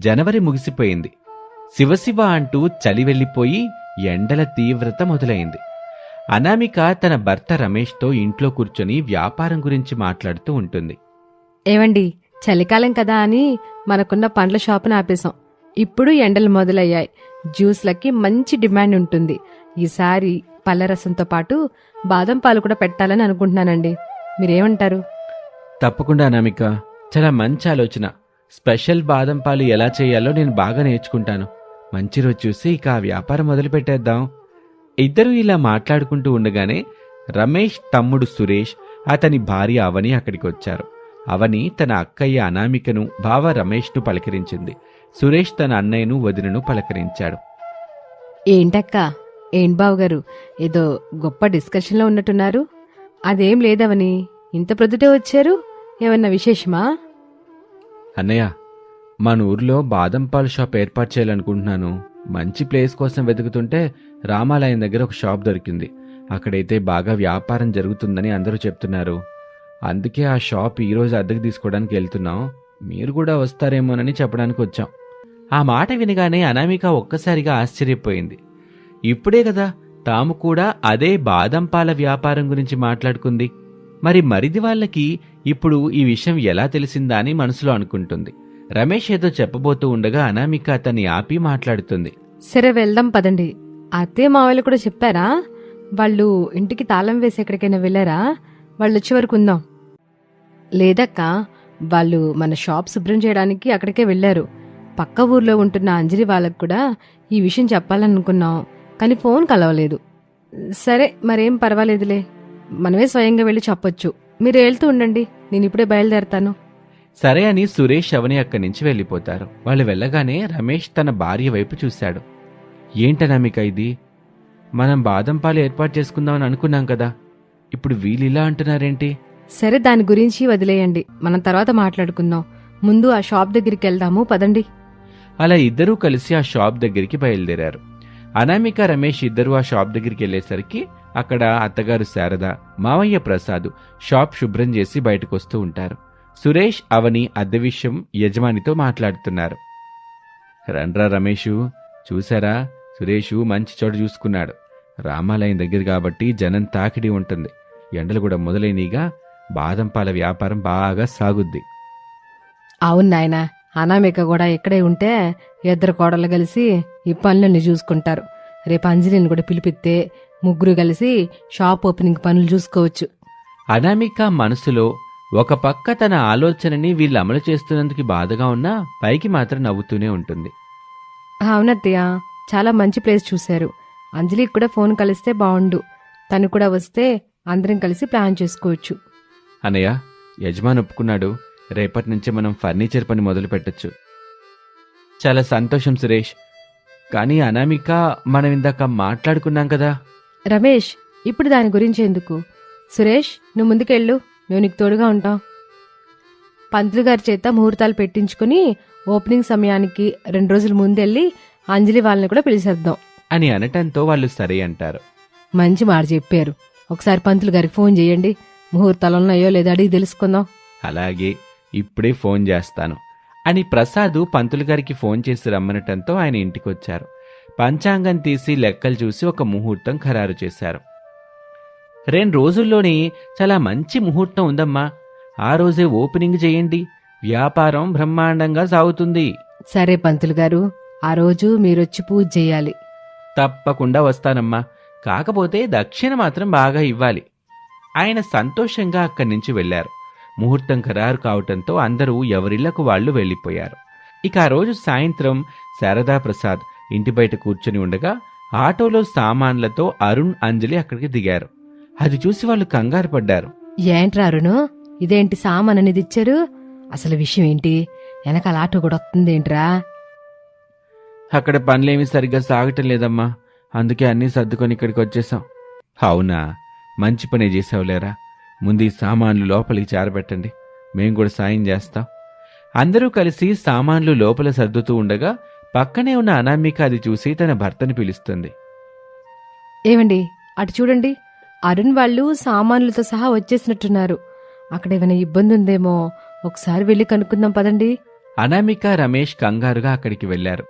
జనవరి ముగిసిపోయింది. శివశివ అంటూ చలి వెళ్ళిపోయి ఎండల తీవ్రత మొదలైంది. అనామిక తన భర్త రమేష్తో ఇంట్లో కూర్చొని వ్యాపారం గురించి మాట్లాడుతూ ఉంటుంది. ఏవండి, చలికాలం కదా అని మనకున్న పండ్ల షాపును ఆపేశాం. ఇప్పుడు ఎండలు మొదలయ్యాయి. జ్యూస్లకి మంచి డిమాండ్ ఉంటుంది. ఈసారి పళ్ళరసంతో పాటు బాదం పాలు కూడా పెట్టాలని అనుకుంటున్నానండి. మీరేమంటారు? తప్పకుండా అనామిక, చాలా మంచి ఆలోచన. స్పెషల్ బాదం పాలు ఎలా చేయాలో నేను బాగా నేర్చుకుంటాను. మంచి రోజు చూసి ఇక ఆ వ్యాపారం మొదలు పెట్టేద్దాం. ఇద్దరూ ఇలా మాట్లాడుకుంటూ ఉండగానే రమేష్ తమ్ముడు సురేష్, అతని భార్య అవని అక్కడికి వచ్చారు. అవని తన అక్కయ్య అనామికను, బావ రమేష్ను పలకరించింది. సురేష్ తన అన్నయ్యను వదినను పలకరించాడు. ఏంటక్కా, ఏంటి బావగారు, ఏదో గొప్ప డిస్కషన్లో ఉన్నట్టున్నారు? అదేం లేదవని, ఇంత ప్రొద్దుటే వచ్చారు. ఏమన్నా విశేషమా? అన్నయ్య, మన ఊర్లో బాదం పాలు షాప్ ఏర్పాటు చేయాలనుకుంటున్నాను. మంచి ప్లేస్ కోసం వెతుకుతుంటే రామాలయం దగ్గర ఒక షాప్ దొరికింది. అక్కడైతే బాగా వ్యాపారం జరుగుతుందని అందరూ చెప్తున్నారు. అందుకే ఆ షాప్ ఈరోజు అద్దెకు తీసుకోవడానికి వెళ్తున్నాం. మీరు కూడా వస్తారేమోనని చెప్పడానికి వచ్చాం. ఆ మాట వినగానే అనామిక ఒక్కసారిగా ఆశ్చర్యపోయింది. ఇప్పుడే కదా తాము కూడా అదే బాదం పాల వ్యాపారం గురించి మాట్లాడుకుంది. మరి మరిది వాళ్ళకి ఇప్పుడు ఈ విషయం ఎలా తెలిసిందా అని మనసులో అనుకుంటుంది. రమేష్ ఏదో చెప్పబోతూ ఉండగా అనామిక అతన్ని ఆపి మాట్లాడుతుంది. సరే, వెళ్దాం పదండి. అత్తే మావయ్యలు కూడా చెప్పారా? వాళ్ళు ఇంటికి తాళం వేసి ఎక్కడికైనా వెళ్ళారా? వాళ్ళు వచ్చే వరకు ఉందాం. లేదక్కా, వాళ్ళు మన షాప్ శుభ్రం చేయడానికి అక్కడికే వెళ్ళారు. పక్క ఊర్లో ఉంటున్న అంజలి వాళ్ళకు కూడా ఈ విషయం చెప్పాలనుకున్నాం, కానీ ఫోన్ కలవలేదు. సరే, మరేం పర్వాలేదులే, మనమే స్వయంగా వెళ్ళి చెప్పొచ్చు. మీరు వెళ్తూ ఉండండి, నేను ఇప్పుడే బయలుదేరతాను. సరే అని సురేష్ అవని అక్కడి నుంచి వెళ్ళిపోతారు. వాళ్ళు వెళ్ళగానే రమేష్ తన భార్య వైపు చూశాడు. ఏంటనామిక ఇది? మనం బాదం పాలు ఏర్పాటు చేసుకుందామని అనుకున్నాం కదా, ఇప్పుడు వీళ్ళిలా అంటున్నారేంటి? సరే, దాని గురించి వదిలేయండి, మనం తర్వాత మాట్లాడుకుందాం. ముందు ఆ షాప్ దగ్గరికి వెళ్దాము, పదండి. అలా ఇద్దరూ కలిసి ఆ షాప్ దగ్గరికి బయలుదేరారు. అనామిక రమేష్ ఇద్దరూ ఆ షాప్ దగ్గరికి వెళ్లేసరికి అక్కడ అత్తగారు శారద, మావయ్య ప్రసాద్ షాప్ శుభ్రం చేసి బయటకొస్తూ ఉంటారు. సురేష్ అవని అద్దె విషయం యజమానితో మాట్లాడుతున్నారు. రండ్రా రమేషు, చూసారా, సురేషు మంచి చోటు చూసుకున్నాడు. రామాలయం దగ్గర కాబట్టి జనం తాకిడి ఉంటుంది. ఎండలు కూడా మొదలైనగా బాదం పాల వ్యాపారం బాగా సాగుద్ది. అవును నాయనా, అనామిక కూడా ఇక్కడే ఉంటే ఇద్దరు కోడళ్ళు కలిసి ఈ పనులన్నీ చూసుకుంటారు. రేపు అంజలిని కూడా పిలిపిస్తే ముగ్గురు కలిసి షాప్ ఓపెనింగ్ పనులు చూసుకోవచ్చు. అనామిక మనసులో ఒక పక్క తన ఆలోచనని వీళ్ళు అమలు చేస్తున్నందుకు బాధగా ఉన్నా పైకి మాత్రం నవ్వుతూనే ఉంటుంది. అవునత్తయ్య, చాలా మంచి ప్లేస్ చూశారు. అంజలికి కూడా ఫోన్ కలిస్తే బాగుండు. తను కూడా వస్తే అందరం కలిసి ప్లాన్ చేసుకోవచ్చు. అన్నయ్య, యజమాని ఒప్పుకున్నాడు. రేపటి నుంచి మనం ఫర్నిచర్ పని మొదలు పెట్టచ్చు. చాలా సంతోషం సురేష్. కానీ అనామిక, మనం ఇందాక మాట్లాడుకున్నాం కదా. రమేష్, ఇప్పుడు దాని గురించి ఎందుకు? సురేష్, నువ్వు ముందుకెళ్ళు, మేము నీకు తోడుగా ఉంటాం. పంతులు గారి చేత ముహూర్తాలు పెట్టించుకుని ఓపెనింగ్ సమయానికి 2 రోజుల ముందెళ్ళి అంజలి వాళ్ళని కూడా పిలిచేద్దాం అని అనటంతో వాళ్ళు సరే అంటారు. మంచి మాట చెప్పారు. ఒకసారి పంతులు గారికి ఫోన్ చేయండి, ముహూర్తాలు ఉన్నాయో లేదో అడిగి తెలుసుకుందాం. అలాగే, ఇప్పుడే ఫోన్ చేస్తాను అని ప్రసాద్ పంతులు గారికి ఫోన్ చేసి రమ్మనటంతో ఆయన ఇంటికొచ్చారు. పంచాంగం తీసి లెక్కలు చూసి ఒక ముహూర్తం ఖరారు చేశారు. 2 రోజుల్లోనే చాలా మంచి ముహూర్తం ఉందమ్మా, ఆ రోజే ఓపెనింగ్ చేయండి. వ్యాపారం బ్రహ్మాండంగా సాగుతుంది. సరే పంతులు గారు, ఆ రోజు మీరొచ్చి పూజ చేయాలి. తప్పకుండా వస్తానమ్మా, కాకపోతే దక్షిణ మాత్రం బాగా ఇవ్వాలి. ఆయన సంతోషంగా అక్కడి నుంచి వెళ్లారు. ముహూర్తం ఖరారు కావటంతో అందరూ ఎవరిళ్లకు వాళ్లు వెళ్లిపోయారు. ఇక ఆ రోజు సాయంత్రం శారదా ప్రసాద్ ఇంటి బయట కూర్చొని ఉండగా ఆటోలో సామాన్లతో అరుణ్, అంజలి అక్కడికి దిగారు. అది చూసి వాళ్ళు కంగారు పడ్డారు. ఏంట్రా అరుణు, ఇదేంటి సామాన్ అనేది ఇచ్చారు? అసలు విషయం ఏంటి? వెనకాల ఆటో కూడా వస్తుందేంట్రా? అక్కడ పనులేమీ సరిగ్గా సాగటం లేదమ్మా, అందుకే అన్నీ సర్దుకొని ఇక్కడికి వచ్చేసాం. అవునా, మంచి పనే చేసావులేరా. ముందు ఈ సామాన్లు లోపలికి చేరబెట్టండి, మేం కూడా సాయం చేస్తాం. అందరూ కలిసి సామాన్లు లోపల సర్దుతూ ఉండగా పక్కనే ఉన్న అనామిక అది చూసి తన భర్తని పిలుస్తుంది. ఏమండి, అటు చూడండి, అరుణ్ వాళ్ళు సామాన్లతో సహా వచ్చేసినట్టున్నారు. అక్కడ ఏమైనా ఇబ్బంది ఉందేమో, ఒకసారి వెళ్ళి కనుక్కుందాం పదండి. అనామిక రమేష్ కంగారుగా అక్కడికి వెళ్లారు.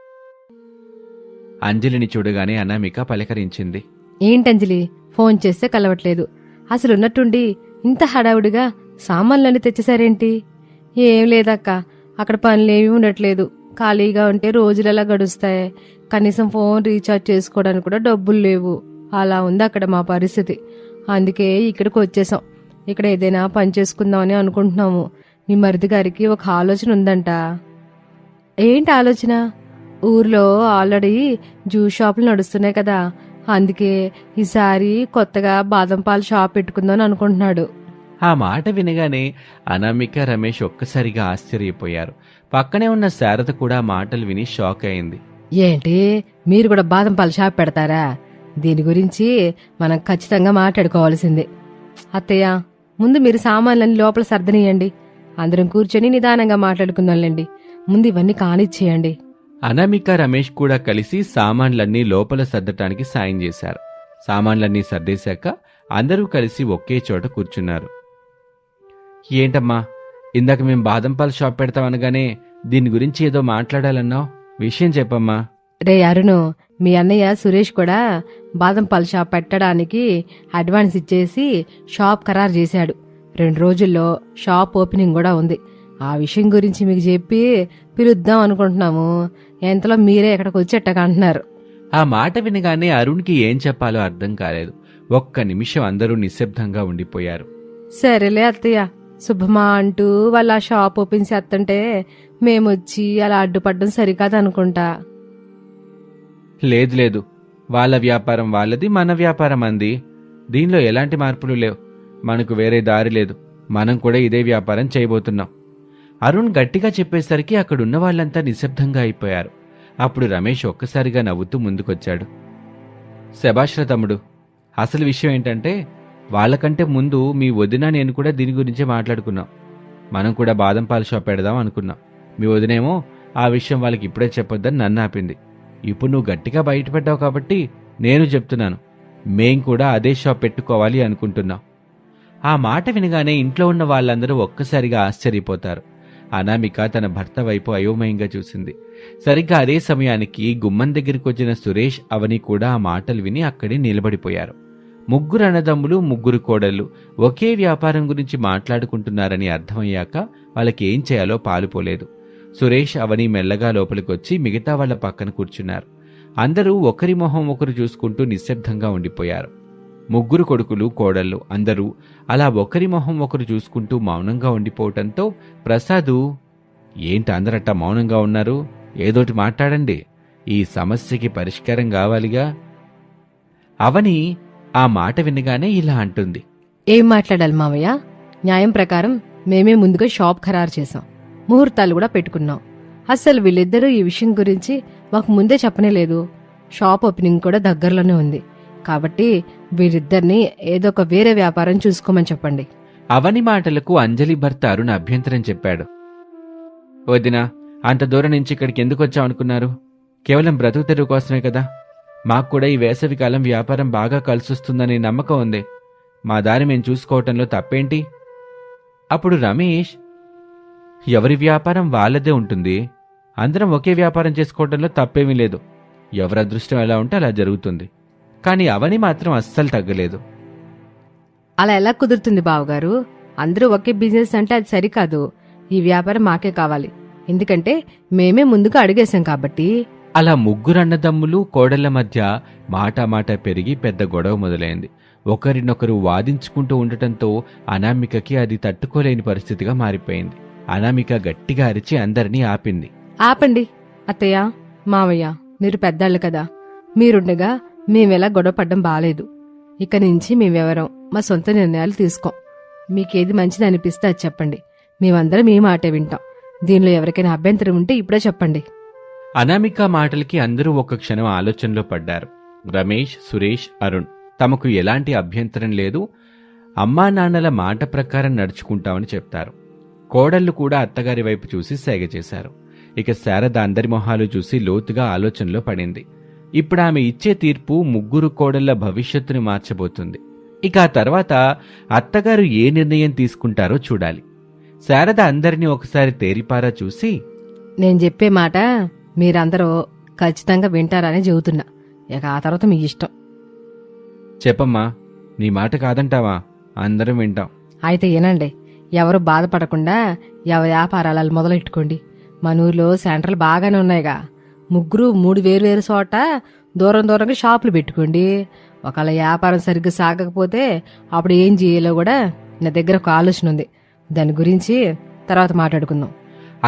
అంజలిని చూడగానే అనామిక పలకరించింది. ఏంటంజలి, ఫోన్ చేస్తే కలవట్లేదు. అసలు ఉన్నట్టుండి ఇంత హడావుడిగా సామాన్లన్నీ తెచ్చేసారేంటి? ఏం లేదక్క, అక్కడ పనులేమీ ఉండట్లేదు. ఖాళీగా ఉంటే రోజులలా గడుస్తాయి. కనీసం ఫోన్ రీఛార్జ్ చేసుకోవడానికి కూడా డబ్బులు లేవు. అలా ఉంది అక్కడ మా పరిస్థితి. అందుకే ఇక్కడికి వచ్చేసాం. ఇక్కడ ఏదైనా పని చేసుకుందామని అనుకుంటున్నాము. మీ మరిది గారికి ఒక ఆలోచన ఉందంట. ఏంటి ఆలోచన? ఊర్లో ఆల్రెడీ జ్యూస్ షాపులు నడుస్తున్నాయి కదా, అందుకే ఈసారి కొత్తగా బాదం పాలు షాప్ పెట్టుకుందామని అనుకుంటున్నాడు. ఆ మాట వినగానే అనామిక రమేష్ ఒక్కసారిగా ఆశ్చర్యపోయారు. పక్కనే ఉన్న శారద కూడా మాటలు విని షాక్ అయింది. ఏంటి, మీరు కూడా బాదం పాలు షాప్ పెడతారా? దీని గురించి మనం ఖచ్చితంగా మాట్లాడుకోవాల్సిందే. అత్తయ్య, ముందు మీరు సామాన్లన్నీ లోపల సర్దనీయండి. అందరం కూర్చొని నిదానంగా మాట్లాడుకుందాంలేండి. ముందు ఇవన్నీ కానిచ్చేయండి. అనామిక రమేష్ కూడా కలిసి సామాన్లన్నీ లోపల సర్దటానికి సాయం చేశారు. సామాన్లన్నీ సర్దేశాక అందరూ కలిసి ఒకే చోట కూర్చున్నారు. ఏంటమ్మా, ఇందాక మేం బాదం పాలు షాప్ పెడతామనగానే దీని గురించి ఏదో మాట్లాడాలన్నావు, విషయం చెప్పమ్మా. రే అరుణు, మీ అన్నయ్య సురేష్ కూడా బాదం పాలు షాప్ పెట్టడానికి అడ్వాన్స్ ఇచ్చేసి షాప్ ఖరారు చేశాడు. 2 రోజుల్లో షాప్ ఓపెనింగ్ కూడా ఉంది. ఆ విషయం గురించి మీకు చెప్పి పిలుద్దాం అనుకుంటున్నాము. ఎంతలో మీరే ఎక్కడికి వచ్చేట్టగా అంటున్నారు. ఆ మాట వినగానే అరుణ్కి ఏం చెప్పాలో అర్థం కాలేదు. ఒక్క నిమిషం అందరూ నిశ్శబ్దంగా ఉండిపోయారు. సరేలే అత్తయ్య, శుభమా అంటూ వాళ్ళ షాప్ ఓపెన్ చేస్తుంటే మేమొచ్చి అలా అడ్డుపడ్డం సరికాదనుకుంటా. లేదు లేదు, వాళ్ళ వ్యాపారం వాళ్ళది, మన వ్యాపారం అంది. దీనిలో ఎలాంటి మార్పులు లేవు. మనకు వేరే దారి లేదు. మనం కూడా ఇదే వ్యాపారం చేయబోతున్నాం. అరుణ్ గట్టిగా చెప్పేసరికి అక్కడున్న వాళ్ళంతా నిశ్శబ్దంగా అయిపోయారు. అప్పుడు రమేష్ ఒక్కసారిగా నవ్వుతూ ముందుకొచ్చాడు. శభాష్ర తమ్ముడు, అసలు విషయం ఏంటంటే వాళ్ళకంటే ముందు మీ వదిన నేను కూడా దీని గురించే మాట్లాడుకున్నాం. మనం కూడా బాదం పాలు షాప్ పెడదాం అనుకున్నాం. మీ వదినేమో ఆ విషయం వాళ్ళకి ఇప్పుడే చెప్పొద్దని నన్ను ఆపింది. ఇప్పుడు నువ్వు గట్టిగా బయటపడ్డావు కాబట్టి నేను చెప్తున్నాను, మేం కూడా అదే షాప్ పెట్టుకోవాలి అనుకుంటున్నాం. ఆ మాట వినగానే ఇంట్లో ఉన్న వాళ్ళందరూ ఒక్కసారిగా ఆశ్చర్యపోతారు. అనామిక తన భర్త వైపు అయోమయంగా చూసింది. సరిగ్గా అదే సమయానికి గుమ్మం దగ్గరికి వచ్చిన సురేష్, అవని కూడా ఆ మాటలు విని అక్కడే నిలబడిపోయారు. 3 అన్నదమ్ములు, 3 కోడళ్ళు ఒకే వ్యాపారం గురించి మాట్లాడుకుంటున్నారని అర్థమయ్యాక వాళ్ళకి ఏం చేయాలో పాలుపోలేదు. సురేష్, అవని మెల్లగా లోపలికొచ్చి మిగతా వాళ్ల పక్కన కూర్చున్నారు. అందరూ ఒకరి మొహం ఒకరు చూసుకుంటూ నిశ్శబ్దంగా ఉండిపోయారు. 3 కొడుకులు, కోడళ్ళు అందరూ అలా ఒకరి మొహం ఒకరు చూసుకుంటూ మౌనంగా ఉండిపోవటంతో ప్రసాదు, ఏంటి అందరట్టా మౌనంగా ఉన్నారు? ఏదోటి మాట్లాడండి, ఈ సమస్యకి పరిష్కారం కావాలిగా. అవని ఆ మాట వినగానే ఇలా అంటుంది. ఏం మాట్లాడాలి మావయ్య? న్యాయం ప్రకారం మేమే ముందుగా షాప్ ఖరారు చేశాం, ముహూర్తాలు కూడా పెట్టుకున్నాం. అసలు వీళ్ళిద్దరూ ఈ విషయం గురించి మాకు ముందే చెప్పనే లేదు. షాప్ ఓపెనింగ్ కూడా దగ్గరలోనే ఉంది. కాబట్టి వీరిద్దరిని ఏదో ఒక వేరే వ్యాపారం చూసుకోమని చెప్పండి. అవని మాటలకు అంజలి భర్త అరుణ్ అభ్యంతరం చెప్పాడు. వదినా, అంత దూరం నుంచి ఇక్కడికి ఎందుకు వచ్చామనుకున్నారు? కేవలం బ్రతుకు తెరువు కోసమే కదా. మాకు కూడా ఈ వేసవికాలం వ్యాపారం బాగా కలిసొస్తుందనే నమ్మకం ఉంది. మా దారి మేము చూసుకోవటంలో తప్పేంటి? అప్పుడు రమేష్, ఎవరి వ్యాపారం వాళ్ళదే ఉంటుంది. అందరం ఒకే వ్యాపారం చేసుకోవటంలో తప్పేమీ లేదు. ఎవరి అదృష్టం ఎలా ఉంటే అలా జరుగుతుంది. కానీ అవని మాత్రం అస్సలు తగ్గలేదు. అలా ఎలా కుదురుతుంది బావగారు? అందరూ ఒకే బిజినెస్ అంటే అది సరికాదు. ఈ వ్యాపారం మాకే కావాలి. ఎందుకంటే మేమే ముందుగా అడిగేశాం కాబట్టి. అలా 3 అన్నదమ్ములు, కోడళ్ల మధ్య మాట పెరిగి పెద్ద గొడవ మొదలైంది. ఒకరినొకరు వాదించుకుంటూ ఉండటంతో అనామికకి అది తట్టుకోలేని పరిస్థితిగా మారిపోయింది. అనామిక గట్టిగా అరిచి అందరినీ ఆపింది. ఆపండి అత్తయ్య, మావయ్య, మీరు పెద్దాళ్ళు కదా. మీరుండగా మేమెలా గొడవ పడ్డం బాలేదు. ఇక నుంచి మేమెవరం మా సొంత నిర్ణయాలు తీసుకోం. మీకేది మంచిది అనిపిస్తే అది చెప్పండి. మేమందరం మీ మాటే వింటాం. దీనిలో ఎవరికైనా అభ్యంతరం ఉంటే ఇప్పుడే చెప్పండి. అనామిక మాటలకి అందరూ ఒక్క క్షణం ఆలోచనలో పడ్డారు. రమేష్, సురేష్, అరుణ్ తమకు ఎలాంటి అభ్యంతరం లేదు, అమ్మా నాన్నల మాట ప్రకారం నడుచుకుంటామని చెప్తారు. కోడళ్లు కూడా అత్తగారి వైపు చూసి సేగ చేశారు. ఇక శారద అందరి మొహాలు చూసి లోతుగా ఆలోచనలో పడింది. ఇప్పుడు ఆమె ఇచ్చే తీర్పు 3 కోడళ్ల భవిష్యత్తుని మార్చబోతుంది. ఇక ఆ తర్వాత అత్తగారు ఏ నిర్ణయం తీసుకుంటారో చూడాలి. శారద అందరినీ ఒకసారి తేరిపారా చూసి, నేను చెప్పే మాట మీరందరూ ఖచ్చితంగా వింటారని చెబుతున్నా. ఇక ఆ తర్వాత మీ ఇష్టం. చెప్పమ్మా, నీ మాట కాదంటావా? అందరం వింటాం. అయితే ఏనండి, ఎవరు బాధపడకుండా వ్యాపారాలు మొదలెట్టుకోండి. మన ఊర్లో సెంటర్లు బాగానే ఉన్నాయిగా. ముగ్గురు 3 వేరు చోట దూరంగా షాపులు పెట్టుకోండి. ఒకవేళ వ్యాపారం సరిగ్గా సాగకపోతే అప్పుడు ఏం చేయాలో కూడా నా దగ్గర ఒక ఆలోచన ఉంది. దాని గురించి తర్వాత మాట్లాడుకుందాం.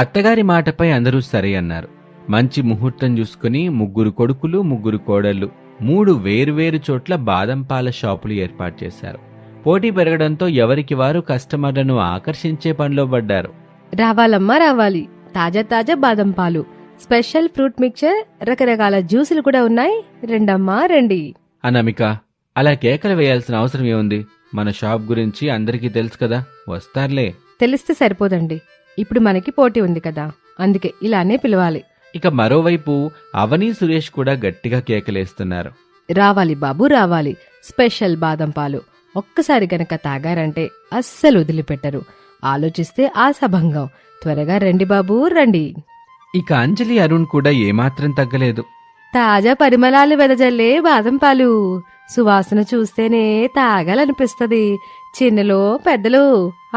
అత్తగారి మాటపై అందరూ సరే అన్నారు. మంచి ముహూర్తం చూసుకుని 3 కొడుకులు 3 కోడళ్లు 3 వేరువేరు చోట్ల బాదం పాల షాపులు ఏర్పాటు చేశారు. పోటీ పెరగడంతో ఎవరికి వారు కస్టమర్లను ఆకర్షించే పనిలో పడ్డారు. రావాలమ్మా రావాలి, తాజా బాదం పాలు, స్పెషల్ ఫ్రూట్ మిక్చర్, రకరకాల జ్యూసులు కూడా ఉన్నాయి. రెండమ్మా రండి. అనామిక, అలా కేకలు వేయాల్సిన అవసరం ఏముంది? మన షాప్ గురించి అందరికీ తెలుసు కదా, వస్తారులే. తెలిస్తే సరిపోదండి, ఇప్పుడు మనకి పోటీ ఉంది కదా, అందుకే ఇలానే పిలవాలి. ఇక మరోవైపు అవని సురేష్ కూడా గట్టిగా కేకలేస్తున్నారు. రావాలి బాబు రావాలి, స్పెషల్ బాదం పాలు. ఒక్కసారి గనక తాగారంటే అస్సలు వదిలిపెట్టరు. ఆలోచిస్తే ఆశాభంగం. త్వరగా రండి బాబు రండి. ఇక అంజలి అరుణ్ కూడా ఏమాత్రం తగ్గలేదు. తాజా పరిమళాలు వెదజల్లే బాదం పాలు, సువాసన చూస్తేనే తాగాలనిపిస్తది. చిన్నలో పెద్దలు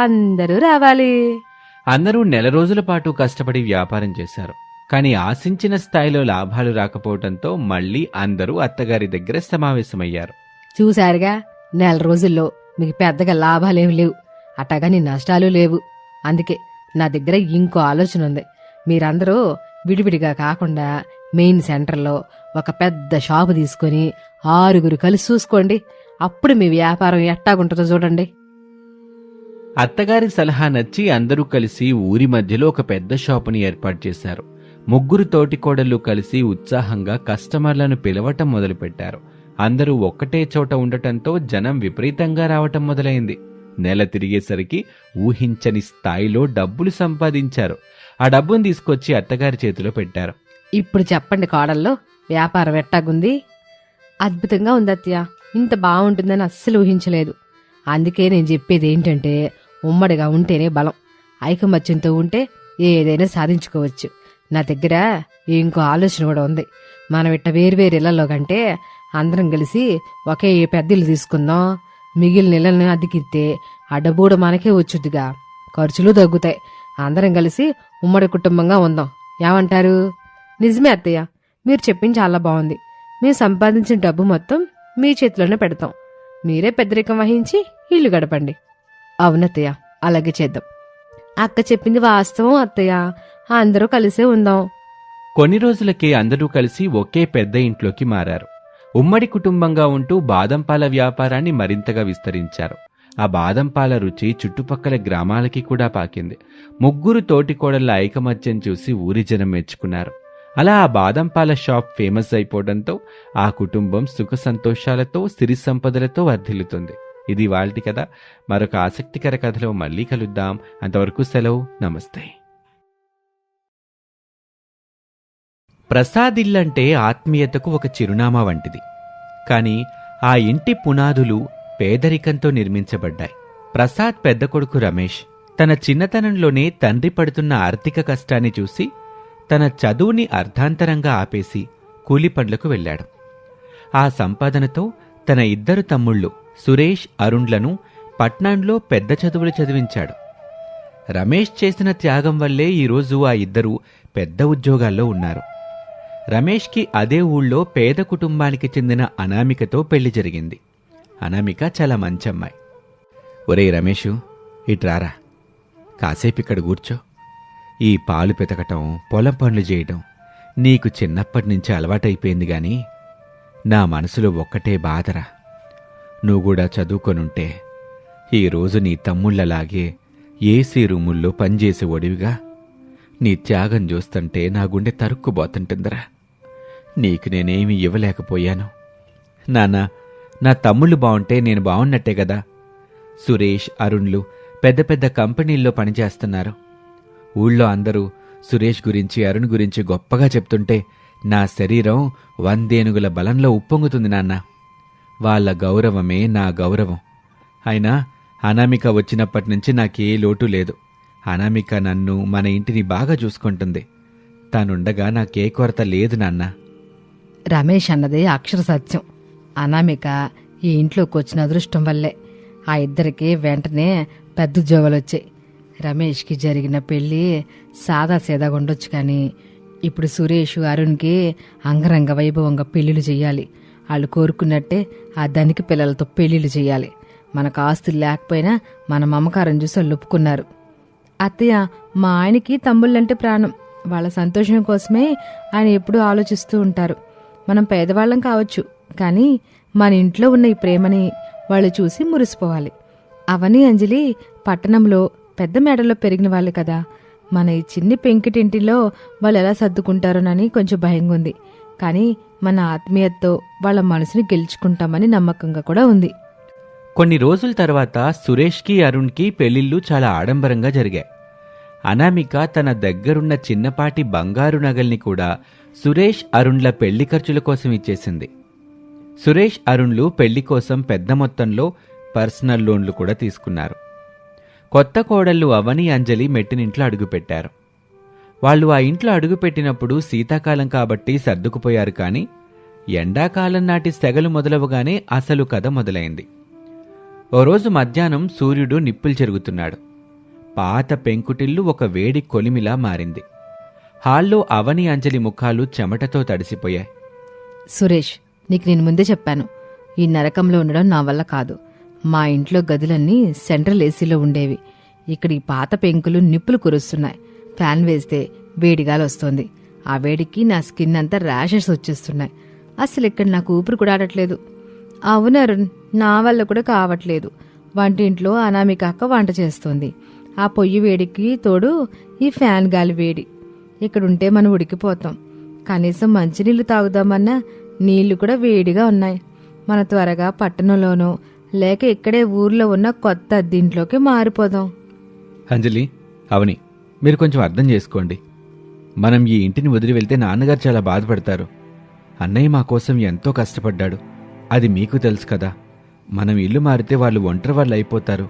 అందరూ రావాలి. అందరూ నెల రోజుల పాటు కష్టపడి వ్యాపారం చేశారు. కానీ ఆశించిన స్థాయిలో లాభాలు రాకపోవడంతో మళ్లీ అందరూ అత్తగారి దగ్గర సమావేశమయ్యారు. చూశారుగా, నెల రోజుల్లో మీకు పెద్దగా లాభాలేమి లేవు, అట్టగాని నష్టాలు లేవు. అందుకే నా దగ్గర ఇంకో ఆలోచన ఉంది. మీరందరూ విడివిడిగా కాకుండా మెయిన్ సెంటర్లో ఒక పెద్ద షాపు తీసుకుని 6 కలిసి చూసుకోండి. అప్పుడు మీ వ్యాపారం ఎట్టాగుంటుందో చూడండి. అత్తగారి సలహా నచ్చి అందరూ కలిసి ఊరి మధ్యలో ఒక పెద్ద షాపుని ఏర్పాటు చేశారు. 3 తోటికోడళ్లు కలిసి ఉత్సాహంగా కస్టమర్లను పిలవటం మొదలుపెట్టారు. అందరూ ఒక్కటే చోట ఉండటంతో జనం విపరీతంగా రావటం మొదలైంది. నెల తిరిగేసరికి ఊహించని స్థాయిలో డబ్బులు సంపాదించారు. ఆ డబ్బును తీసుకొచ్చి అత్తగారి చేతిలో పెట్టారు. ఇప్పుడు చెప్పండి కోడల్లో, వ్యాపారం ఎట్టాగుంది? అద్భుతంగా ఉంది అత్తయ్య, ఇంత బాగుంటుందని అస్సలు ఊహించలేదు. అందుకే నేను చెప్పేది ఏంటంటే, ఉమ్మడిగా ఉంటేనే బలం. ఐకమత్యంతో ఉంటే ఏదైనా సాధించుకోవచ్చు. నా దగ్గర ఇంకో ఆలోచన కూడా ఉంది. మనం ఇట్ట వేరువేరు ఇళ్లలో కంటే అందరం కలిసి ఒకే పెద్ద ఇల్లు తీసుకుందాం. మిగిలిన ఇళ్లను అద్దెకిస్తే ఆ డబ్బు కూడా మనకే వచ్చుద్దిగా, ఖర్చులు తగ్గుతాయి. అందరం కలిసి ఉమ్మడి కుటుంబంగా ఉందాం, ఏమంటారు? నిజమే అత్తయ్య, మీరు చెప్పింది చాలా బాగుంది. మేము సంపాదించిన డబ్బు మొత్తం మీ చేతిలోనే పెడతాం. మీరే పెద్దరికం వహించి ఇల్లు గడపండి. అవునత్తయ్య, అలాగే చేద్దాం. అక్క చెప్పింది వాస్తవం అత్తయ్య, అందరూ కలిసే ఉందాం. కొన్ని రోజులకే అందరూ కలిసి ఒకే పెద్ద ఇంట్లోకి మారారు. ఉమ్మడి కుటుంబంగా ఉంటూ బాదం పాల వ్యాపారాన్ని మరింతగా విస్తరించారు. ఆ బాదం పాల రుచి చుట్టుపక్కల గ్రామాలకి కూడా పాకింది. 3 తోటికోడళ్ల ఐకమత్యం చూసి ఊరి జనం మెచ్చుకున్నారు. అలా ఆ బాదం పాల షాప్ ఫేమస్ అయిపోవడంతో ఆ కుటుంబం సుఖ సంతోషాలతో సిరి సంపదలతో వర్ధిల్లుతుంది. ఇది వాల్టి కథ. మరొక ఆసక్తికర కథలో మళ్ళీ కలుద్దాం. అంతవరకు సెలవు, నమస్తే. ప్రసాద్ ఇల్లంటే ఆత్మీయతకు ఒక చిరునామా వంటిది. కాని ఆ ఇంటి పునాదులు పేదరికంతో నిర్మించబడ్డాయి. ప్రసాద్ పెద్ద కొడుకు రమేష్ తన చిన్నతనంలోనే తండ్రి పడుతున్న ఆర్థిక కష్టాన్ని చూసి తన చదువుని అర్ధాంతరంగా ఆపేసి కూలి పనులకు వెళ్ళాడు. ఆ సంపాదనతో తన 2 తమ్ముళ్ళు సురేష్, అరుణ్లను పట్నంలో పెద్ద చదువులు చదివించాడు. రమేష్ చేసిన త్యాగం వల్లే ఈరోజు ఆ 2 పెద్ద ఉద్యోగాల్లో ఉన్నారు. రమేష్కి అదే ఊళ్ళో పేద కుటుంబానికి చెందిన అనామికతో పెళ్లి జరిగింది. అనామిక చాలా మంచమ్మాయి. ఒరేయ్ రమేషు, ఇట్రారా, కాసేపు ఇక్కడ కూర్చో. ఈ పాలు పెతకటం, పొలం పనులు చేయటం నీకు చిన్నప్పటినుంచి అలవాటైపోయింది గాని నా మనసులో ఒక్కటే బాధరా. నువ్వు కూడా చదువుకొనుంటే ఈరోజు నీ తమ్ముళ్లలాగే ఏసీ రూముల్లో పనిచేసే ఒడివిగా. నీ త్యాగం చూస్తుంటే నా గుండె తరుక్కుపోతుంటుందిరా. నీకు నేనేమీ ఇవ్వలేకపోయాను. నాన్నా, నా తమ్ముళ్ళు బావుంటే నేను బావున్నట్టే కదా. సురేష్, అరుణ్లు పెద్ద పెద్ద కంపెనీల్లో పనిచేస్తున్నారు. ఊళ్ళో అందరూ సురేష్ గురించి, అరుణ్ గురించి గొప్పగా చెప్తుంటే నా శరీరం 100 ఏనుగుల బలంలో ఉప్పొంగుతుంది నాన్న. వాళ్ళ గౌరవమే నా గౌరవం. అయినా అనామిక వచ్చినప్పటినుంచి నాకే లోటు లేదు. అనామిక నన్ను, మన ఇంటిని బాగా చూసుకుంటుంది. తానుండగా నాకే కొరత లేదు నాన్న. రమేష్ అన్నదే అక్షర సత్యం. అనామిక ఈ ఇంట్లోకి వచ్చిన అదృష్టం వల్లే ఆ ఇద్దరికి వెంటనే పెద్ద ఉద్యోగాలొచ్చాయి. రమేష్కి జరిగిన పెళ్ళి సాదాసీదాగా ఉండొచ్చు, కానీ ఇప్పుడు సురేష్ అరుణ్కి అంగరంగ వైభవంగా పెళ్లిళ్ళు చెయ్యాలి. వాళ్ళు కోరుకున్నట్టే ఆ ధనిక పిల్లలతో పెళ్లిళ్ళు చెయ్యాలి. మనకు ఆస్తులు లేకపోయినా మన మమకారం చూసి వాళ్ళు ఒప్పుకున్నారు. అత్తయ్య, మా ఆయనకి తమ్ముళ్ళంటే ప్రాణం. వాళ్ళ సంతోషం కోసమే ఆయన ఎప్పుడూ ఆలోచిస్తూ ఉంటారు. మనం పేదవాళ్ళం కావచ్చు, కానీ మన ఇంట్లో ఉన్న ఈ ప్రేమని వాళ్ళు చూసి మురిసిపోవాలి. అవని, అంజలి పట్టణంలో పెద్ద మేడలో పెరిగిన వాళ్ళు కదా. మన ఈ చిన్ని పెంకిటింటిలో వాళ్ళు ఎలా సర్దుకుంటారోనని కొంచెం భయంగా ఉంది. కానీ మన ఆత్మీయతతో వాళ్ళ మనసుని గెలుచుకుంటామని నమ్మకంగా కూడా ఉంది. కొన్ని రోజుల తర్వాత సురేష్కి అరుణ్కి పెళ్లిళ్ళు చాలా ఆడంబరంగా జరిగాయి. అనామిక తన దగ్గరున్న చిన్నపాటి బంగారు నగల్ని కూడా సురేష్ అరుణ్ల పెళ్లి ఖర్చుల కోసం ఇచ్చేసింది. సురేష్ అరుణ్లు పెళ్లి కోసం పెద్ద మొత్తంలో పర్సనల్ లోన్లు కూడా తీసుకున్నారు. కొత్త కోడళ్లు అవని, అంజలి మెట్టినింట్లో అడుగుపెట్టారు. వాళ్ళు ఆ ఇంట్లో అడుగుపెట్టినప్పుడు శీతాకాలం కాబట్టి సర్దుకుపోయారు. కానీ ఎండాకాలం నాటి సెగలు మొదలవగానే అసలు కథ మొదలైంది. ఓ రోజు మధ్యాహ్నం సూర్యుడు నిప్పులు చెరుగుతున్నాడు. పాత పెంకుటిల్లు ఒక వేడి కొలిమిలా మారింది. హాల్లో అవని, అంజలి ముఖాలు చెమటతో తడిసిపోయాయి. సురేష్, నీకు నేను ముందే చెప్పాను, ఈ నరకంలో ఉండడం నా వల్ల కాదు. మా ఇంట్లో గదులన్నీ సెంట్రల్ ఏసీలో ఉండేవి. ఇక్కడ ఈ పాత పెంకులు నిప్పులు కురుస్తున్నాయి. ఫ్యాన్ వేస్తే వేడిగాలి వస్తోంది. ఆ వేడికి నా స్కిన్ అంతా ర్యాషెస్ వచ్చేస్తున్నాయి. అసలు ఇక్కడ నాకు ఊపిరి కూడా ఆడట్లేదు. అవును అరుణ్, నా వల్ల కూడా కావట్లేదు. వంటింట్లో అనామిక అక్క వంట చేస్తోంది. ఆ పొయ్యి వేడికి తోడు ఈ ఫ్యాన్ గాలి వేడి. ఇక్కడుంటే మనం ఉడికిపోతాం. కనీసం మంచినీళ్లు తాగుదామన్నా నీళ్లు కూడా వేడిగా ఉన్నాయి. మన త్వరగా పట్టణంలోనో లేక ఇక్కడే ఊర్లో ఉన్న కొత్త అద్దెంట్లోకి మారిపోదాం. అంజలి, అవని, మీరు కొంచెం అర్థం చేసుకోండి. మనం ఈ ఇంటిని వదిలి వెళ్తే నాన్నగారు చాలా బాధపడతారు. అన్నయ్య మా కోసం ఎంతో కష్టపడ్డాడు. అది మీకు తెలుసు కదా. మనం ఇల్లు మారితే వాళ్ళు ఒంటరి వాళ్ళు అయిపోతారు.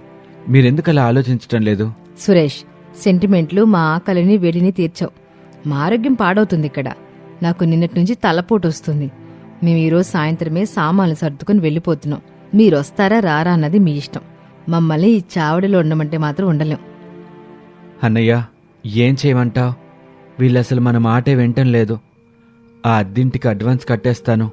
మీరెందుకు అలా ఆలోచించటం లేదు? సురేష్, సెంటిమెంట్లు మా ఆకలిని వేడిని తీర్చావు. మా ఆరోగ్యం పాడవుతుంది ఇక్కడ. నాకు నిన్నటి నుంచి తలపోటు వస్తుంది. మేము ఈరోజు సాయంత్రమే సామాన్లు సర్దుకుని వెళ్ళిపోతున్నాం. మీరొస్తారా రారా అన్నది మీ ఇష్టం. మమ్మల్ని ఈ చావడిలో ఉండమంటే మాత్రం ఉండలేం. అన్నయ్య, ఏం చేయమంటావు? వీళ్ళసలు మన మాటే వింటం లేదు. ఆ అద్దింటికి అడ్వాన్స్ కట్టేస్తాను.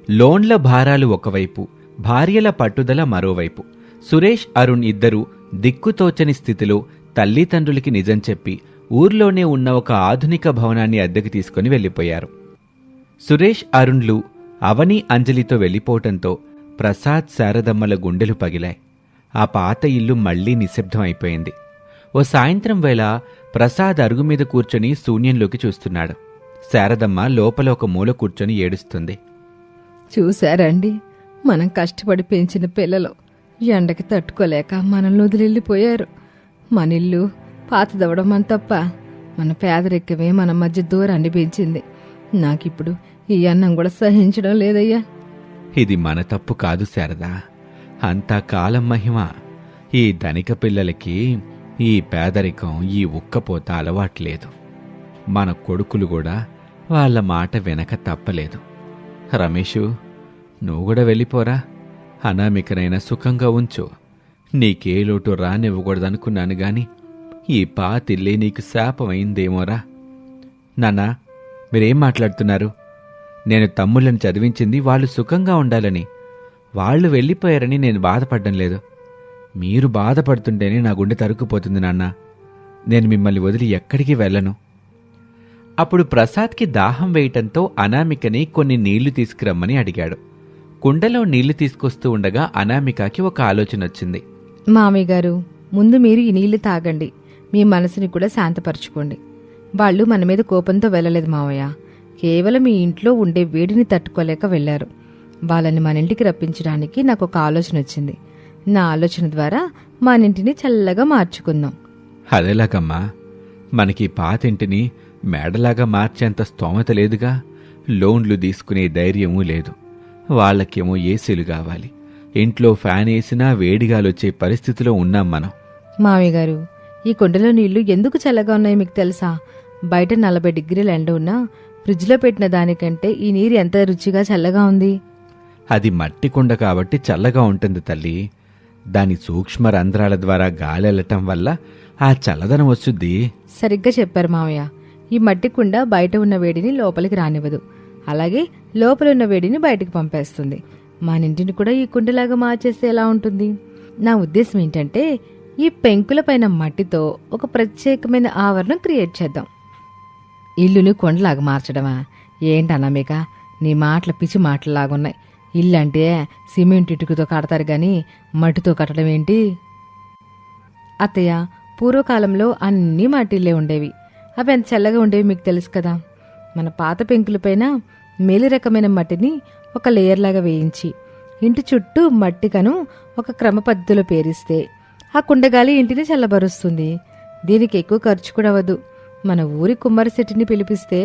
లోన్ల భారాలు ఒకవైపు, భార్యల పట్టుదల మరోవైపు. సురేష్, అరుణ్ ఇద్దరూ దిక్కుతోచని స్థితిలో తల్లిదండ్రులకి నిజం చెప్పి ఊర్లోనే ఉన్న ఒక ఆధునిక భవనాన్ని అద్దెకు తీసుకుని వెళ్ళిపోయారు. సురేష్, అరుణ్లు అవని, అంజలితో వెళ్ళిపోవటంతో ప్రసాద్, శారదమ్మల గుండెలు పగిలాయి. ఆ పాత ఇల్లు మళ్లీ నిశ్శబ్దం అయిపోయింది. ఓ సాయంత్రం వేళ ప్రసాద్ అరుగుమీద కూర్చొని శూన్యంలోకి చూస్తున్నాడు. శారదమ్మ లోపల ఒక మూల కూర్చొని ఏడుస్తుంది. చూశారండి, మనం కష్టపడి పెంచిన పిల్లలు ఎండకి తట్టుకోలేక మనల్ని వదిలిపోయారు. మన ఇల్లు పాతదవడం తప్ప మన పేదరికమే మన మధ్య దూరాన్ని పెంచింది. నాకిప్పుడు ఈ అన్నం కూడా సహించడం లేదయ్యా. ఇది మన తప్పు కాదు శారదా, అంతా కాలం మహిమ. ఈ ధనిక పిల్లలకి ఈ పేదరికం, ఈ ఉక్కపోత అలవాట్లేదు. మన కొడుకులు కూడా వాళ్ళ మాట వెనక తప్పలేదు. రమేషు, నువ్వు కూడా వెళ్ళిపోరా. అనామికనైనా సుఖంగా ఉంచు. నీకే లోటు రానివ్వకూడదనుకున్నాను గాని ఈ పాతిల్లే నీకు శాపమైందేమోరా. నాన్నా, మీరేం మాట్లాడుతున్నారు? నేను తమ్ముళ్ళని చదివించింది వాళ్ళు సుఖంగా ఉండాలని. వాళ్ళు వెళ్ళిపోయారని నేను బాధపడ్డం లేదు. మీరు బాధపడుతుంటేనే నా గుండె తరుక్కుపోతుంది నాన్న. నేను మిమ్మల్ని వదిలి ఎక్కడికి వెళ్ళను. అప్పుడు ప్రసాద్కి దాహం వేయటంతో అనామికని కొన్ని నీళ్లు తీసుకురమ్మని అడిగాడు. కుండలో నీళ్లు తీసుకొస్తూ ఉండగా అనామికకి ఒక ఆలోచన వచ్చింది. మామయ్య గారు, ముందు మీరు ఈ నీళ్లు తాగండి. మీ మనసుని కూడా శాంతపరచుకోండి. వాళ్ళు మన మీద కోపంతో వెళ్ళలేదు మావయ్య. కేవలం ఈ ఇంట్లో ఉండే వేడిని తట్టుకోలేక వెళ్లారు. వాళ్ళని మన ఇంటికి రప్పించడానికి నాకు ఒక ఆలోచన వచ్చింది. నా ఆలోచన ద్వారా మన ఇంటిని చల్లగా మార్చుకుందాం. అదేలాగమ్మా? మనకి పాతింటిని మేడలాగా మార్చేంత స్తోమత లేదుగా. లోన్లు తీసుకునే ధైర్యమూ లేదు. వాళ్ళకేమో ఏసీలు కావాలి. ఇంట్లో ఫ్యాన్ వేసినా వేడిగాలొచ్చే పరిస్థితిలో ఉన్నాం మనం. మావయ్య గారు, ఈ కుండలో నీళ్లు ఎందుకు చల్లగా ఉన్నాయో మీకు తెలుసా? బయట 40 డిగ్రీల ఎండ ఉన్నా ఫ్రిడ్జ్లో పెట్టిన దానికంటే ఈ నీరు ఎంత రుచిగా చల్లగా ఉంది. అది మట్టి కుండ కాబట్టి చల్లగా ఉంటుంది తల్లి. దాని సూక్ష్మ రంధ్రాల ద్వారా గాలి వెళ్ళటం వల్ల ఆ చల్లదనం వస్తుంది. సరిగ్గా చెప్పారు మావయ్య. ఈ మట్టి కుండ బయట ఉన్న వేడిని లోపలికి రానివ్వదు, అలాగే లోపల ఉన్న వేడిని బయటకు పంపేస్తుంది. మన ఇంటిని కూడా ఈ కుండలాగా మార్చేస్తే ఎలా ఉంటుంది? నా ఉద్దేశం ఏంటంటే ఈ పెంకుల పైన మట్టితో ఒక ప్రత్యేకమైన ఆవరణం క్రియేట్ చేద్దాం. ఇల్లుని కొండలాగా మార్చడమా? ఏంటన్నామిక, నీ మాటలు పిచ్చి మాటలాగున్నాయి. ఇల్లు అంటే సిమెంట్ ఇటుకతో కడతారు గాని మట్టితో కట్టడం ఏంటి? అత్తయ్య, పూర్వకాలంలో అన్నీ మట్టిల్లే ఉండేవి. అవి ఎంత చల్లగా ఉండేవి మీకు తెలుసు కదా. మన పాత పెంకులపైన మేలు రకమైన మట్టిని ఒక లేయర్లాగా వేయించి ఇంటి చుట్టూ మట్టికను ఒక క్రమ పద్ధతిలో పేరిస్తే ఆ కుండగాలి ఇంటిని చల్లబరుస్తుంది. దీనికి ఎక్కువ ఖర్చు కూడా అవ్వదు. మన ఊరి కుమ్మరి శెట్టిని పిలిపిస్తే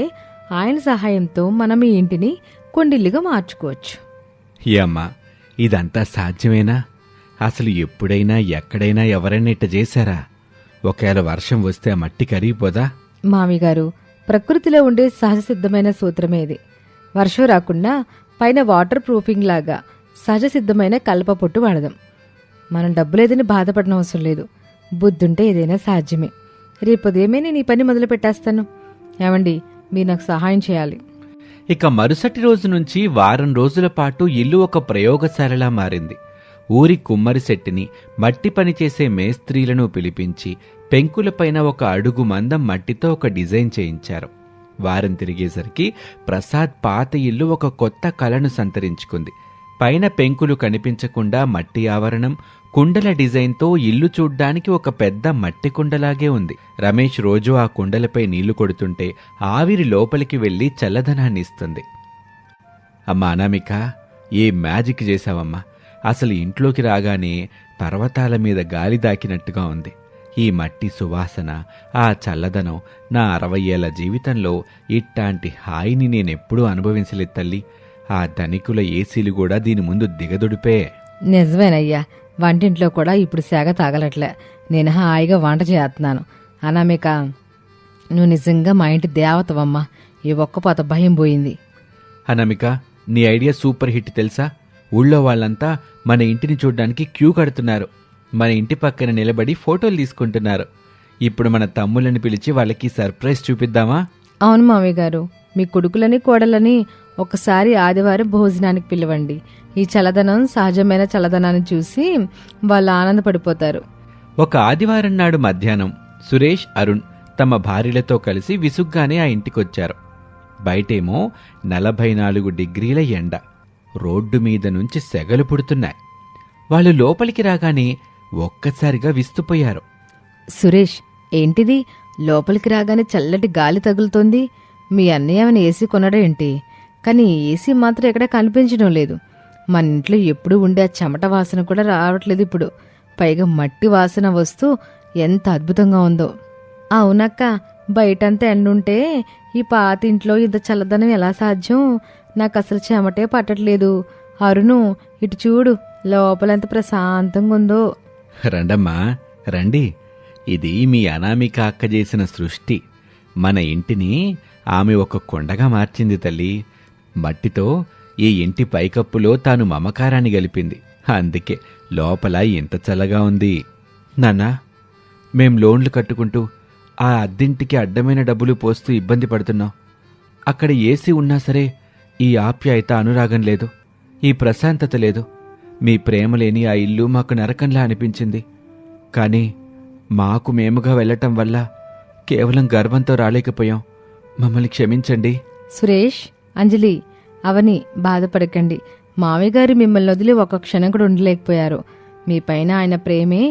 ఆయన సహాయంతో మనం ఈ ఇంటిని కొండిల్లుగా మార్చుకోవచ్చు. అమ్మా, ఇదంతా సాధ్యమేనా? అసలు ఎప్పుడైనా ఎక్కడైనా ఎవరైనా ఇట్ట చేశారా? ఒకవేళ వర్షం వస్తే ఆ మట్టి కరిగిపోదా? మామిగారు, ప్రకృతిలో ఉండే సహజ సిద్ధమైన సూత్రమే ఇది. వర్షం రాకుండా పైన వాటర్ ప్రూఫింగ్ లాగా సహజ సిద్ధమైన కలప పొట్టు వాడదాం. మనం డబ్బులేదని బాధపడన అవసరం లేదు. బుద్ధుంటే ఏదైనా సాధ్యమే. రేపు ఉదయమే నేను ఈ పని మొదలు పెట్టేస్తాను. ఏమండి, మీరు నాకు సహాయం చేయాలి. ఇక మరుసటి రోజు నుంచి వారం రోజుల పాటు ఇల్లు ఒక ప్రయోగశాలలా మారింది. ఊరి కుమ్మరి శెట్టిని, మట్టి పనిచేసే మేస్త్రీలను పిలిపించి పెంకులపైన ఒక అడుగు మందం మట్టితో ఒక డిజైన్ చేయించారు. వారం తిరిగేసరికి ప్రసాద్ పాత ఇల్లు ఒక కొత్త కళను సంతరించుకుంది. పైన పెంకులు కనిపించకుండా మట్టి ఆవరణం, కుండల డిజైన్తో ఇల్లు చూడ్డానికి ఒక పెద్ద మట్టి కుండలాగే ఉంది. రమేష్ రోజూ ఆ కుండలపై నీళ్లు కొడుతుంటే ఆవిరి లోపలికి వెళ్లి చల్లదనాన్ని ఇస్తుంది. అమ్మా అనామిక, ఏ మ్యాజిక్ చేశావమ్మా! అసలు ఇంట్లోకి రాగానే పర్వతాల మీద గాలి దాకినట్టుగా ఉంది. ఈ మట్టి సువాసన, ఆ చల్లదనం నా 60 ఏళ్ల జీవితంలో ఇట్టాంటి హాయిని నేనెప్పుడూ అనుభవించలేదు తల్లి. ఆ ధనికుల ఏసీలు కూడా దీని ముందు దిగదుడిపే. నిజమేనయ్యా, వంటింట్లో కూడా ఇప్పుడు సేగ తాగలట్లే. నేను హాయిగా వంట చేస్తున్నాను. అనామిక, నువ్వు నిజంగా మా ఇంటి దేవతవమ్మా. ఈ ఒక్కపోత భయం పోయింది. అనామిక, నీ ఐడియా సూపర్ హిట్ తెలుసా? ఊళ్ళో వాళ్ళంతా మన ఇంటిని చూడ్డానికి క్యూ కడుతున్నారు. మన ఇంటి పక్కన నిలబడి ఫోటోలు తీసుకుంటున్నారు. ఇప్పుడు మన తమ్ముళ్ళని పిలిచి వాళ్ళకి సర్ప్రైజ్ చూపిద్దామా? అవును మామయ్య గారు, మీ కొడుకులని కోడలని ఒకసారి ఆదివారం భోజనానికి పిలవండి. ఈ చల్లదనం, సహజమైన చల్లదనాన్ని చూసి వాళ్ళు ఆనందపడిపోతారు. ఒక ఆదివారం నాడు మధ్యాహ్నం సురేష్, అరుణ్ తమ భార్యలతో కలిసి విసుగ్గానే ఆ ఇంటికొచ్చారు. బయటేమో 44 డిగ్రీల ఎండ, రోడ్డు మీద నుంచి సెగలు పుడుతున్నాయి. వాళ్ళు లోపలికి రాగానే ఒక్కసారిగా విస్తుపోయారు. సురేష్, ఏంటిది? లోపలికి రాగానే చల్లటి గాలి తగులుతోంది. మీ అన్నయ్య ఏమైనా ఏసీ కొనడం ఏంటి? కానీ ఏసీ మాత్రం ఎక్కడ కనిపించడం లేదు. మన ఇంట్లో ఎప్పుడు ఉండే ఆ చెమట వాసన కూడా రావట్లేదు ఇప్పుడు. పైగా మట్టి వాసన వస్తూ ఎంత అద్భుతంగా ఉందో. అవునక్క, బయటంతా ఎండుంటే ఈ పాత ఇంట్లో ఇంత చల్లదనం ఎలా సాధ్యం? నాకు అసలు చెమటే పట్టట్లేదు. అరుణు, ఇటు చూడు, లోపలంత ప్రశాంతంగా ఉందో. రండమ్మా రండి, ఇది మీ అనామిక అక్క చేసిన సృష్టి. మన ఇంటిని ఆమె ఒక కొండగా మార్చింది తల్లి. మట్టితో ఈ ఇంటి పైకప్పులో తాను మమకారాన్ని గలిపింది. అందుకే లోపల ఎంత చల్లగా ఉంది. నాన్నా, మేం లోన్లు కట్టుకుంటూ ఆ అద్దింటికి అడ్డమైన డబ్బులు పోస్తూ ఇబ్బంది పడుతున్నాం. అక్కడ ఏసీ ఉన్నా సరే ఈ ఆప్యాయత, అనురాగం లేదు, ఈ ప్రశాంతత లేదు. మీ ప్రేమ లేని ఆ ఇల్లు మాకు నరకంలా అనిపించింది. కానీ మాకు మేముగా వెళ్ళటం వల్ల కేవలం గర్వంతో రాలేకపోయాం. మమ్మల్ని క్షమించండి. సురేష్, అంజలి, అవని, బాధపడకండి. మామయ్య గారు మిమ్మల్ని వదిలి ఒక్క క్షణం కూడా ఉండలేకపోయారు. మీ పైన ఆయన ప్రేమే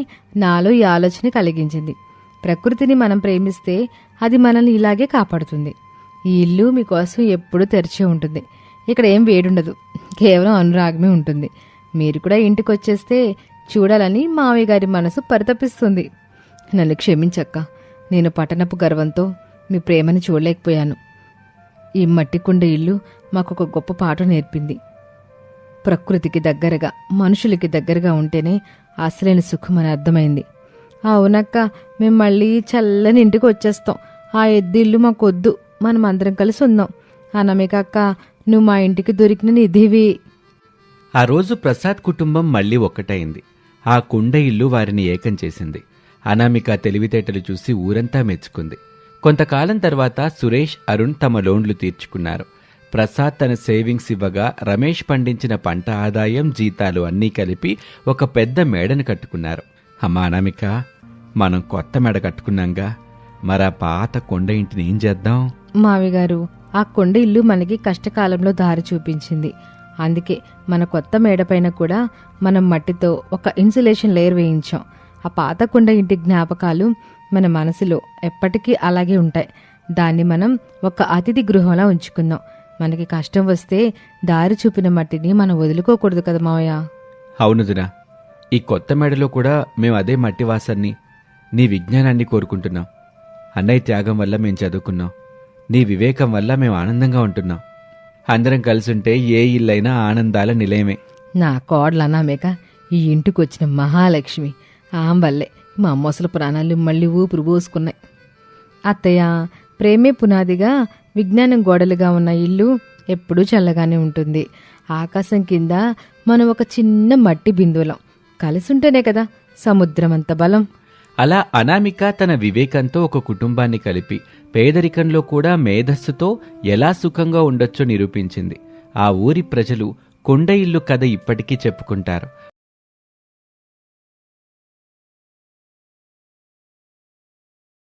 నాలో ఈ ఆలోచన కలిగించింది. ప్రకృతిని మనం ప్రేమిస్తే అది మనల్ని ఇలాగే కాపాడుతుంది. ఈ ఇల్లు మీకోసం ఎప్పుడూ తెరిచే ఉంటుంది. ఇక్కడ ఏం వేడుండదు, కేవలం అనురాగమే ఉంటుంది. మీరు కూడా ఇంటికి వచ్చేస్తే చూడాలని మామయ్య గారి మనసు పరితపిస్తుంది. నన్ను క్షమించక్క, నేను పట్టణపు గర్వంతో మీ ప్రేమని చూడలేకపోయాను. ఈ మట్టికుండ ఇల్లు మాకొక గొప్ప పాఠం నేర్పింది. ప్రకృతికి దగ్గరగా, మనుషులకి దగ్గరగా ఉంటేనే అసలైన సుఖం అని అర్థమైంది. అవునక్క, మేము మళ్ళీ చల్లని ఇంటికి వచ్చేస్తాం. ఆ ఎద్దిల్లు మాకొద్దు, మనం అందరం కలిసి ఉందాం. అనామిక అక్క, నువ్వు మా ఇంటికి దొరికిన నిధివి. ఆ రోజు ప్రసాద్ కుటుంబం మళ్ళీ ఒక్కటైంది. ఆ కుండ ఇల్లు వారిని ఏకం చేసింది. అనామిక తెలివితేటలు చూసి ఊరంతా మెచ్చుకుంది. కొంతకాలం తర్వాత సురేష్, అరుణ్ తమ లోన్లు తీర్చుకున్నారు. ప్రసాద్ తన సేవింగ్స్ ఇవ్వగా రమేష్ పండించిన పంట ఆదాయం, జీతాలు అన్నీ కలిపి ఒక పెద్ద మేడను కట్టుకున్నారు. అమ్మా అనామిక, మనం కొత్త మేడ కట్టుకున్నాంగా, మరా పాత కొండ ఇంటిని ఏం చేద్దాం? మావిగారు, ఆ కొండ ఇల్లు మనకి కష్టకాలంలో దారి చూపించింది. అందుకే మన కొత్త మేడపైన కూడా మనం మట్టితో ఒక ఇన్సులేషన్ లేయర్ వేయించాం. ఆ పాత కొండ ఇంటి జ్ఞాపకాలు మన మనసులో ఎప్పటికీ అలాగే ఉంటాయి. దాన్ని మనం ఒక అతిథి గృహంలా ఉంచుకుందాం. మనకి కష్టం వస్తే దారి చూపిన మట్టిని మనం వదులుకోకూడదు కదా మావయ్య. అవును దినా, ఈ కొత్త మేడలో కూడా మేము అదే మట్టి వాసాన్ని, నీ విజ్ఞానాన్ని కోరుకుంటున్నాం. అన్నయ్య త్యాగం వల్ల మేం చదువుకున్నాం. నీ వివేకం వల్ల మేము ఆనందంగా ఉంటున్నాం. అందరం కలిసుంటే ఏ ఇల్లైనా ఆనందాల నిలయమే. నా కోడలు అనామిక ఈ ఇంటికొచ్చిన మహాలక్ష్మి. ఆమె వల్లే మా అమ్మసల ప్రాణాలు మళ్ళీ ఊపిరి పోసుకున్నాయి. అత్తయ్య, ప్రేమే పునాదిగా విజ్ఞానం గోడలుగా ఉన్న ఇల్లు ఎప్పుడూ చల్లగానే ఉంటుంది. ఆకాశం కింద మనం ఒక చిన్న మట్టి బిందువులం. కలిసుంటేనే కదా సముద్రమంత బలం. అలా అనామిక తన వివేకంతో ఒక కుటుంబాన్ని కలిపి పేదరికంలో కూడా మేధస్సుతో ఎలా సుఖంగా ఉండొచ్చో నిరూపించింది. ఆ ఊరి ప్రజలు కొండ ఇల్లు కథ ఇప్పటికీ చెప్పుకుంటారు.